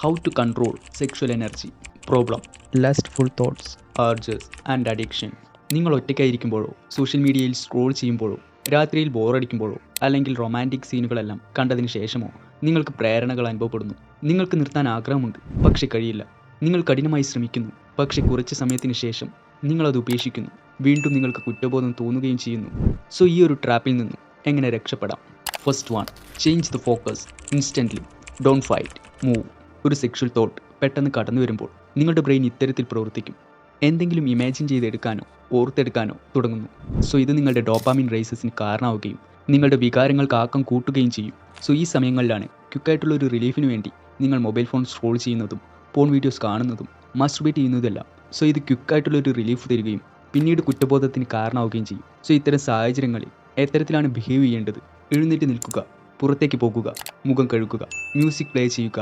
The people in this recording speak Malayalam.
How to control sexual energy, problem, lustful thoughts, urges and addiction. നിങ്ങൾ ഒറ്റയ്ക്കായിരിക്കുമ്പോഴോ സോഷ്യൽ മീഡിയയിൽ സ്ക്രോൾ ചെയ്യുമ്പോഴോ രാത്രിയിൽ ബോറടിക്കുമ്പോഴോ അല്ലെങ്കിൽ റൊമാൻറ്റിക് സീനുകളെല്ലാം കണ്ടതിന് ശേഷമോ നിങ്ങൾക്ക് പ്രേരണകൾ അനുഭവപ്പെടുന്നു. നിങ്ങൾക്ക് നിർത്താൻ ആഗ്രഹമുണ്ട്, പക്ഷെ കഴിയില്ല. നിങ്ങൾ കഠിനമായി ശ്രമിക്കുന്നു, പക്ഷെ കുറച്ച് സമയത്തിന് ശേഷം നിങ്ങളത് ഉപേക്ഷിക്കുന്നു. വീണ്ടും നിങ്ങൾക്ക് കുറ്റബോധം തോന്നുകയും ചെയ്യുന്നു. സോ ഈ ഒരു ട്രാപ്പിൽ നിന്നും എങ്ങനെ രക്ഷപ്പെടാം? First one, change the focus instantly. Don't fight, move. ഒരു സെക്ഷൽ തോട്ട് പെട്ടെന്ന് കടന്നു വരുമ്പോൾ നിങ്ങളുടെ ബ്രെയിൻ ഇത്തരത്തിൽ പ്രവർത്തിക്കും. എന്തെങ്കിലും ഇമാജിൻ ചെയ്തെടുക്കാനോ ഓർത്തെടുക്കാനോ തുടങ്ങുന്നു. സോ ഇത് നിങ്ങളുടെ ഡോപ്പാമിൻ റേസസിന് കാരണമാവുകയും നിങ്ങളുടെ വികാരങ്ങൾക്ക് ആക്കം കൂട്ടുകയും ചെയ്യും. സോ ഈ സമയങ്ങളിലാണ് ക്വിക്കായിട്ടുള്ള ഒരു റിലീഫിന് വേണ്ടി നിങ്ങൾ മൊബൈൽ ഫോൺ സ്ക്രോൾ ചെയ്യുന്നതും പോൺ വീഡിയോസ് കാണുന്നതും മസ്റ്റർബേറ്റ് ചെയ്യുന്നതെല്ലാം. സോ ഇത് ക്വിക്കായിട്ടുള്ള ഒരു റിലീഫ് തരികയും പിന്നീട് കുറ്റബോധത്തിന് കാരണമാവുകയും ചെയ്യും. സോ ഇത്തരം സാഹചര്യങ്ങളിൽ എത്തരത്തിലാണ് ബിഹേവ് ചെയ്യേണ്ടത്? എഴുന്നേറ്റ് നിൽക്കുക, പുറത്തേക്ക് പോകുക, മുഖം കഴുകുക, മ്യൂസിക് പ്ലേ ചെയ്യുക,